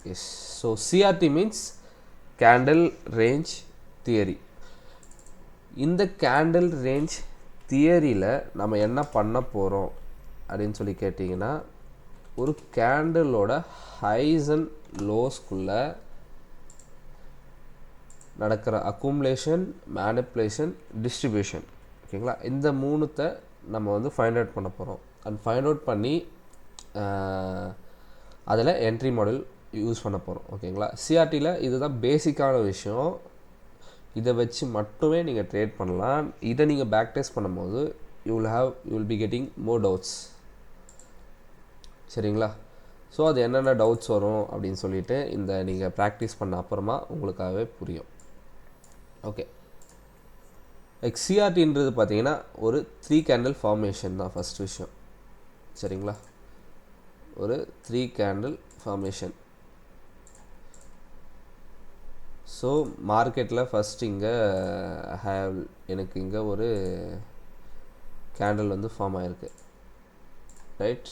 Yes. So CRT means candle range theory. இந்த candle range தியரியில் நம்ம என்ன பண்ண போகிறோம் அப்படின்னு சொல்லி கேட்டிங்கன்னா, ஒரு கேண்டிலோட ஹைஸ் அண்ட் லோஸ்குள்ளே நடக்கிற அக்குமுலேஷன், மேனிப்புலேஷன், டிஸ்ட்ரிபியூஷன், ஓகேங்களா, இந்த மூணுத்தை நம்ம வந்து ஃபைண்ட் அவுட் பண்ண போகிறோம். அண்ட் ஃபைண்ட் அவுட் பண்ணி அதில் என்ட்ரி மாடல் யூஸ் பண்ண போகிறோம். ஓகேங்களா, சிஆர்டியில் இதுதான் பேசிக்கான விஷயம். இதை வச்சு மட்டுமே நீங்கள் ட்ரேட் பண்ணலாம். இதை நீங்கள் பேக் டெஸ்ட் பண்ணும்போது you will be getting more doubts. சரிங்களா? ஸோ அது என்னென்ன டவுட்ஸ் வரும் அப்படின்னு சொல்லிட்டு இந்த நீங்கள் ப்ராக்டிஸ் பண்ண அப்புறமா உங்களுக்காகவே புரியும். ஓகே, சிஆர்டின்றது பார்த்தீங்கன்னா ஒரு 3 கேண்டில் ஃபார்மேஷன் தான் ஃபஸ்ட் விஷயம். சரிங்களா? ஒரு 3 கேண்டில் ஃபார்மேஷன். ஸோ மார்க்கெட்டில் ஃபஸ்ட் இங்கே எனக்கு இங்கே ஒரு கேண்டில் வந்து ஃபார்ம் ஆகிருக்கு. ரைட்?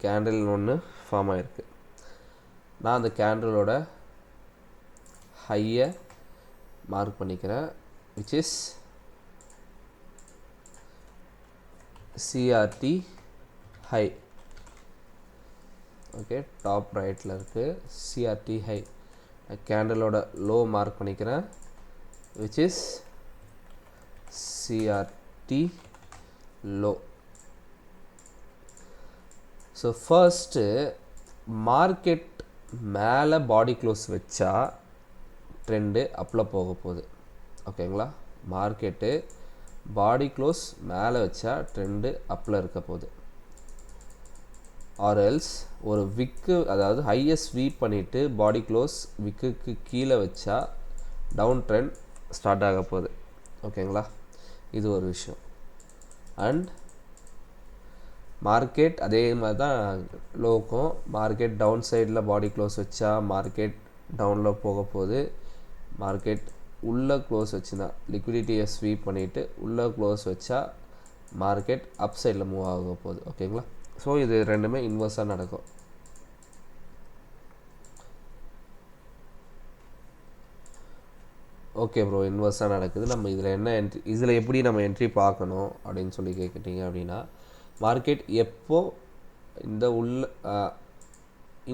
கேண்டில் ஒன்று ஃபார்ம் ஆகிருக்கு. நான் அந்த கேண்டிலோட ஹையை மார்க் பண்ணிக்கிறேன், which is CRT high. Okay, top ரைட்டில் இருக்குது CRT high. கேண்டிலோட லோ மார்க் பண்ணிக்கிறேன், which is CRT low. So first market மேலே பாடி க்ளோஸ் வச்சா ட்ரெண்டு அப்பில் போக போகுது. ஓகேங்களா, மார்க்கெட்டு பாடி க்ளோஸ் மேலே வச்சா ட்ரெண்டு அப்பில் இருக்க போகுது. ஆர்எல்ஸ் ஒரு விக்கு, அதாவது ஹையை ஸ்வீப் பண்ணிவிட்டு பாடி க்ளோஸ் விக்குக்கு கீழே வச்சா டவுன் ட்ரெண்ட் ஸ்டார்ட் ஆக போகுது. ஓகேங்களா, இது ஒரு விஷயம். அண்ட் மார்க்கெட் அதே மாதிரி தான் லோக்கும், மார்க்கெட் டவுன் சைடில் பாடி க்ளோஸ் வச்சா மார்க்கெட் டவுனில் போக போகுது. மார்க்கெட் உள்ளே க்ளோஸ் வச்சுன்னா லிக்விடிட்டியை ஸ்வீப் பண்ணிவிட்டு உள்ளே க்ளோஸ் வச்சா மார்க்கெட் அப் சைடில் மூவ் ஆக போகுது. ஓகேங்களா, ஸோ இது ரெண்டுமே இன்வெர்ஸாக நடக்கும். ஓகே ப்ரோ, இன்வெர்ஸாக நடக்குது. நம்ம இதில் என்ன என்ட்ரி, இதில் எப்படி நம்ம என்ட்ரி பார்க்கணும் அப்படின்னு சொல்லி கேட்குறீங்க அப்படின்னா, மார்க்கெட் எப்போ இந்த உள்ள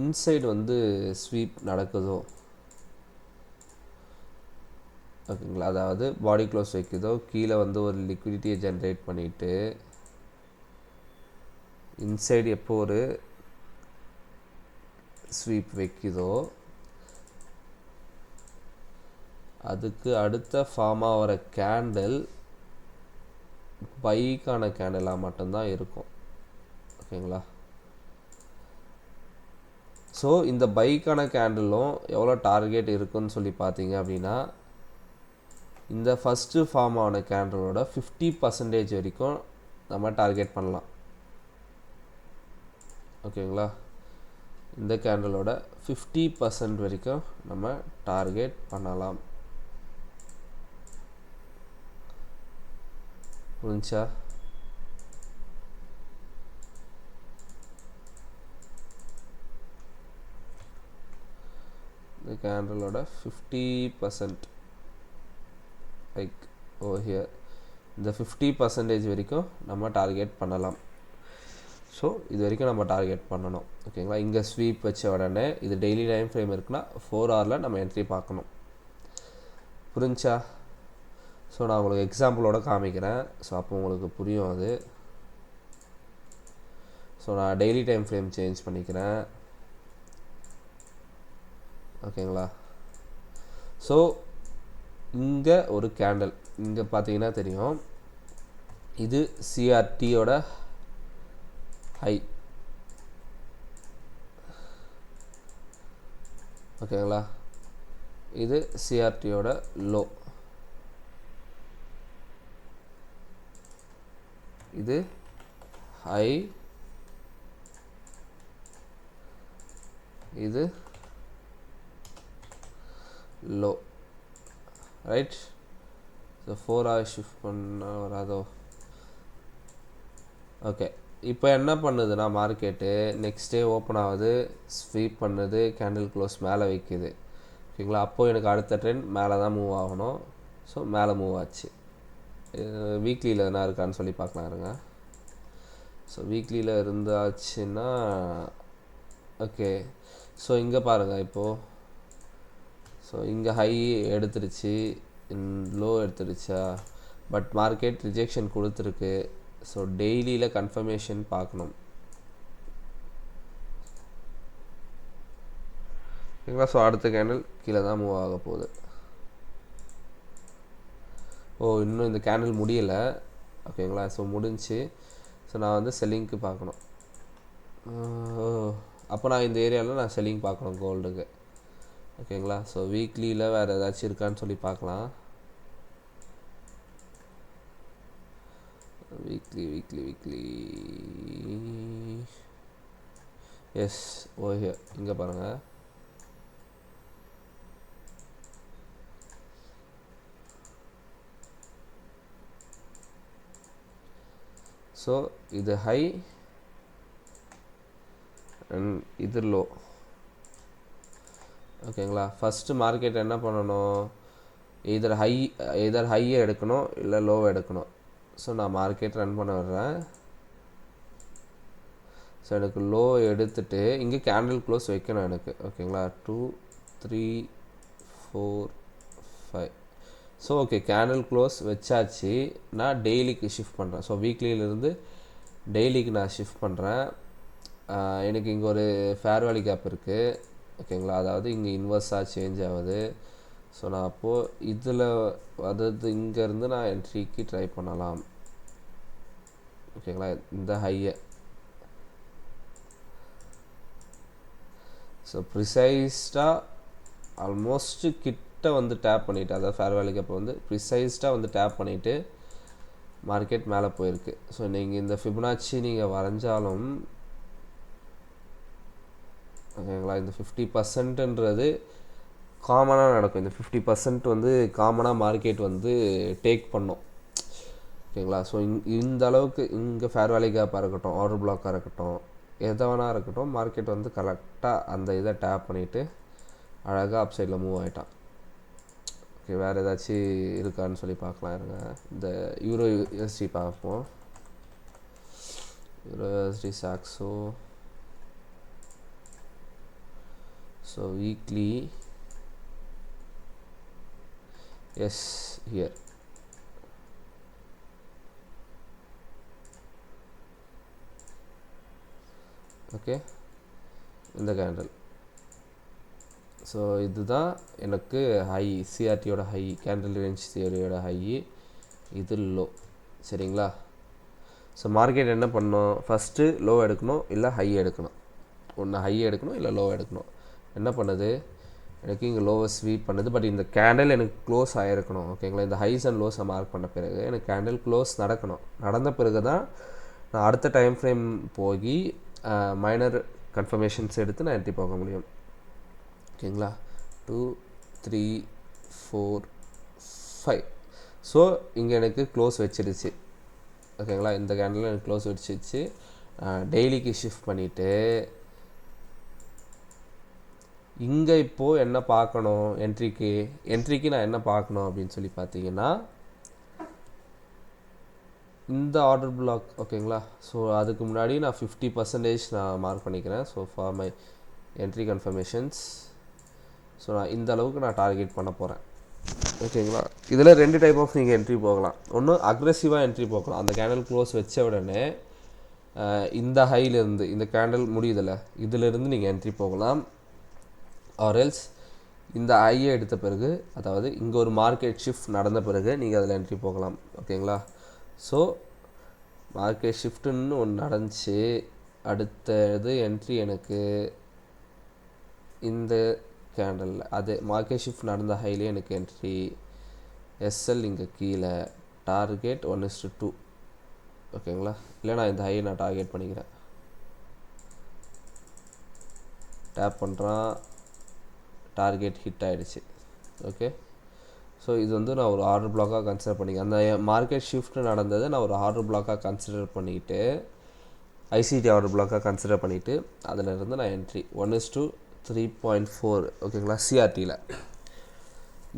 இன்சைடு வந்து ஸ்வீப் நடக்குதோ, ஓகேங்களா, அதாவது பாடி க்ளோஸ் வைக்குதோ, கீழே வந்து ஒரு லிக்விடிட்டியை ஜென்ரேட் பண்ணிவிட்டு இன்சைடு எப்போ ஒரு ஸ்வீப் வைக்குதோ அதுக்கு அடுத்த ஃபார்ம் ஆகிற கேண்டில் பைக்கான கேண்டிலாக மட்டும்தான் இருக்கும். ஓகேங்களா, ஸோ இந்த பைக்கான கேண்டிலும் எவ்வளோ டார்கெட் இருக்குன்னு சொல்லி பார்த்தீங்க அப்படின்னா, இந்த ஃபஸ்ட்டு ஃபார்ம் ஆன கேண்டிலோட 50% வரைக்கும் நம்ம டார்கெட் பண்ணலாம். ஓகேங்களா, இந்த கேண்டிலோட 50% வரைக்கும் நம்ம டார்கெட் பண்ணலாம். புரிஞ்சா? இந்த கேண்டிலோட 50% லைக் ஓவர் ஹியர், இந்த 50% வரைக்கும் நம்ம டார்கெட் பண்ணலாம். ஸோ இது வரைக்கும் நம்ம டார்கெட் பண்ணணும். ஓகேங்களா, இங்கே ஸ்வீப் வச்ச உடனே இது டெய்லி டைம் ஃப்ரேம் இருக்குன்னா 4 ஹவரில் நம்ம என்ட்ரி பார்க்கணும். புரிஞ்சா? ஸோ நான் உங்களுக்கு எக்ஸாம்பிளோட காமிக்கிறேன், ஸோ அப்போ உங்களுக்கு புரியும் அது. ஸோ நான் டெய்லி டைம் ஃப்ரேம் சேஞ்ச் பண்ணிக்கிறேன். ஓகேங்களா, ஸோ இங்கே ஒரு கேண்டில், இங்கே பார்த்தீங்கன்னா தெரியும், இது சிஆர்டியோட ஹை. ஓகேங்களா, இது சிஆர்டியோட லோ. இது ஹை, இது low. Right. So 4 hours shift பண்ணால் வராதோ. ஓகே, இப்போ என்ன பண்ணுதுன்னா மார்க்கெட்டு நெக்ஸ்ட் டே ஓப்பன் ஆகுது, ஸ்வீப் பண்ணுது, கேண்டில் க்ளோஸ் மேலே வைக்குது. ஓகேங்களா, அப்போது எனக்கு அடுத்த ட்ரெண்ட் மேலே தான் மூவ் ஆகணும். ஸோ மேலே மூவ் ஆச்சு. வீக்லியில் எதனா இருக்கான்னு சொல்லி பார்க்கலாம் இருங்க. ஸோ வீக்லியில் இருந்தாச்சுன்னா ஓகே. ஸோ இங்கே பாருங்கள் இப்போது. ஸோ இங்கே ஹை எடுத்துருச்சு, லோ எடுத்துருச்சா, பட் மார்க்கெட் ரிஜெக்ஷன் கொடுத்துருக்கு. ஸோ டெய்லியில் கன்ஃபர்மேஷன் பார்க்கணும். ஓகேங்களா, ஸோ அடுத்த கேண்டில் கீழே தான் மூவ் ஆக போகுது. இன்னும் இந்த கேண்டில் முடியலை. ஓகேங்களா, ஸோ முடிஞ்சு. ஸோ நான் வந்து செல்லிங்க்கு பார்க்கணும். அப்போ நான் இந்த ஏரியாவில் நான் செல்லிங் பார்க்கணும் கோல்டுக்கு. ஓகேங்களா, ஸோ வீக்லியில் வேறு ஏதாச்சும் இருக்கான்னு சொல்லி பார்க்கலாம். Weekly yes, okay. இங்கே பாருங்கள். ஸோ இது ஹை அண்ட் இது லோ. ஓகேங்களா, ஃபஸ்ட்டு மார்க்கெட் என்ன பண்ணணும், எதர் ஹையை எடுக்கணும் இல்லை லோவை எடுக்கணும். ஸோ நான் மார்க்கெட் ரன் பண்ண வர்றேன். ஸோ எனக்கு லோ எடுத்துகிட்டு இங்கே கேண்டில் க்ளோஸ் வைக்கணும் எனக்கு. ஓகேங்களா, 2 3 4 5. ஸோ ஓகே, கேண்டில் க்ளோஸ் வச்சாச்சு. நான் டெய்லிக்கு ஷிஃப்ட் பண்ணுறேன். ஸோ வீக்லியிலேருந்து டெய்லிக்கு நான் ஷிஃப்ட் பண்ணுறேன். எனக்கு இங்கே ஒரு ஃபேர் வேல்யூ கேப் இருக்குது. ஓகேங்களா, அதாவது இங்கே இன்வெர்ஸாக சேஞ்ச் ஆகுது. ஸோ நான் அப்போது இதில் அதாவது இங்கேருந்து நான் என்ட்ரிக்கு ட்ரை பண்ணலாம். ஓகேங்களா, இந்த ஹையை. ஸோ ப்ரிசைஸ்டாக ஆல்மோஸ்ட்டு கிட்ட வந்து டேப் பண்ணிவிட்டு, அதாவது ஃபேர் வேல்யூ கேப்பை வந்து ப்ரிசைஸ்டாக வந்து டேப் பண்ணிவிட்டு மார்க்கெட் மேலே போயிருக்கு. ஸோ நீங்கள் இந்த ஃபிபனாச்சி நீங்கள் வரைஞ்சாலும் ஓகேங்களா, இந்த 50%ன்றது காமனாக நடக்கும். இந்த 50% வந்து காமனாக மார்க்கெட் வந்து டேக் பண்ணும். ஓகேங்களா, ஸோ இந்த அளவுக்கு இங்கே ஃபேர் வேல்யூ கேப்பாக இருக்கட்டும், ஆர்டர் பிளாக்காக இருக்கட்டும், எதை வேணா இருக்கட்டும், மார்க்கெட் வந்து கரெக்டாக அந்த இதை டேப் பண்ணிவிட்டு அழகாக அப் சைடில் மூவ் ஆகிட்டான். ஓகே, வேறு ஏதாச்சும் இருக்கான்னு சொல்லி பார்க்கலாம் இருங்க. இந்த யூரோ யூஎஸ்டி பார்ப்போம். Euro USD Saxo. So weekly is here. Okay, இந்த கேண்டில். ஸோ இதுதான் எனக்கு ஹை, சிஆர்டியோட ஹை, கேண்டில் ரேஞ்ச் தியரியோட ஹை, இது லோ. சரிங்களா, ஸோ மார்க்கெட் என்ன பண்ணணும், ஃபஸ்ட்டு லோ எடுக்கணும் இல்லை ஹை எடுக்கணும். ஒன்று ஹை எடுக்கணும் இல்லை லோ எடுக்கணும். என்ன பண்ணுது, எனக்கு இங்கே லோவை ஸ்வீப் பண்ணுது. பட் இந்த கேண்டில் எனக்கு க்ளோஸ் ஆகிருக்கணும். ஓகேங்களா, இந்த ஹைஸ் அண்ட் லோஸை மார்க் பண்ண பிறகு எனக்கு கேண்டில் க்ளோஸ் நடக்கணும். நடந்த பிறகு தான் நான் அடுத்த டைம் ஃப்ரேம் போய் மைனர் கன்ஃபர்மேஷன்ஸ் எடுத்து நான் என்ட்ரி போக முடியும். ஓகேங்களா, 2 3 4 5. ஸோ இங்கே எனக்கு க்ளோஸ் வச்சிடுச்சு. ஓகேங்களா, இந்த கேண்டில் எனக்கு க்ளோஸ் வச்சிடுச்சு. டெய்லிக்கு ஷிஃப்ட் பண்ணிவிட்டு இங்கே இப்போது என்ன பார்க்கணும், என்ட்ரிக்கு நான் என்ன பார்க்கணும் அப்படின்னு சொல்லி பார்த்தீங்கன்னா இந்த ஆர்டர் பிளாக். ஓகேங்களா, ஸோ அதுக்கு முன்னாடி நான் 50% நான் மார்க் பண்ணிக்கிறேன். So for my entry confirmations. So நான் இந்த அளவுக்கு நான் டார்கெட் பண்ண போகிறேன். ஓகேங்களா, இதில் 2 டைப் ஆஃப் நீங்கள் என்ட்ரி போகலாம். ஒன்று அக்ரெசிவாக என்ட்ரி போகலாம். அந்த கேண்டில் க்ளோஸ் வச்ச உடனே இந்த ஹையிலேருந்து இந்த கேண்டில் முடியுதில்ல, இதிலேருந்து நீங்கள் என்ட்ரி போகலாம். ஆர்எல்ஸ் இந்த ஐயை எடுத்த பிறகு, அதாவது இங்கே ஒரு மார்க்கெட் ஷிஃப்ட் நடந்த பிறகு நீங்கள் அதில் என்ட்ரி போகலாம். ஓகேங்களா, ஸோ மார்க்கெட் ஷிஃப்ட்டுன்னு ஒன்று நடந்துச்சு. அடுத்தது என்ட்ரி எனக்கு இந்த கேண்டலில், அது மார்க்கெட் ஷிஃப்ட் நடந்த ஹைலே எனக்கு என்ட்ரி. எஸ்எல் இங்கே கீழே, டார்கெட் 1:2. ஓகேங்களா, இல்லை நான் இந்த ஹையை நான் டார்கெட் பண்ணிக்கிறேன். டேப் பண்ணுறான், டார்கெட் ஹிட் ஆகிடுச்சு. ஓகே, ஸோ இது வந்து நான் ஒரு ஆர்டர் பிளாக்காக கன்சிடர் பண்ணிக்கிறேன். அந்த மார்க்கெட் ஷிஃப்ட் நடந்ததை நான் ஒரு ஆர்டர் பிளாக்காக கன்சிடர் பண்ணிக்கிட்டு ஐசிடி ஆர்டர் பிளாக்காக கன்சிடர் பண்ணிவிட்டு அதிலிருந்து நான் என்ட்ரி 1:3.4 ஓகேங்களா சிஆர்டியில்.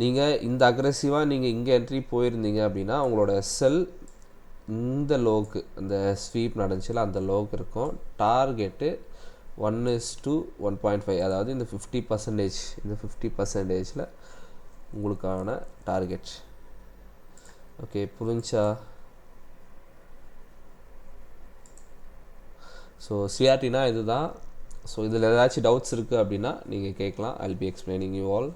நீங்கள் இந்த அக்ரெசிவாக நீங்கள் இங்கே என்ட்ரி போயிருந்தீங்க அப்படின்னா உங்களோட செல் இந்த லோவுக்கு அந்த ஸ்வீப் நடந்துச்சுல அந்த லோவுக்கு இருக்கும். டார்கெட்டு 1:1.5 அதாவது இந்த 50% இந்த 50%ல் உங்களுக்கான டார்கெட். ஓகே புரிஞ்சா? ஸோ சிஆர்டினா இதுதான். ஸோ இதில் ஏதாச்சும் டவுட்ஸ் இருக்குது அப்படின்னா நீங்கள் கேட்கலாம். I will be explaining you all.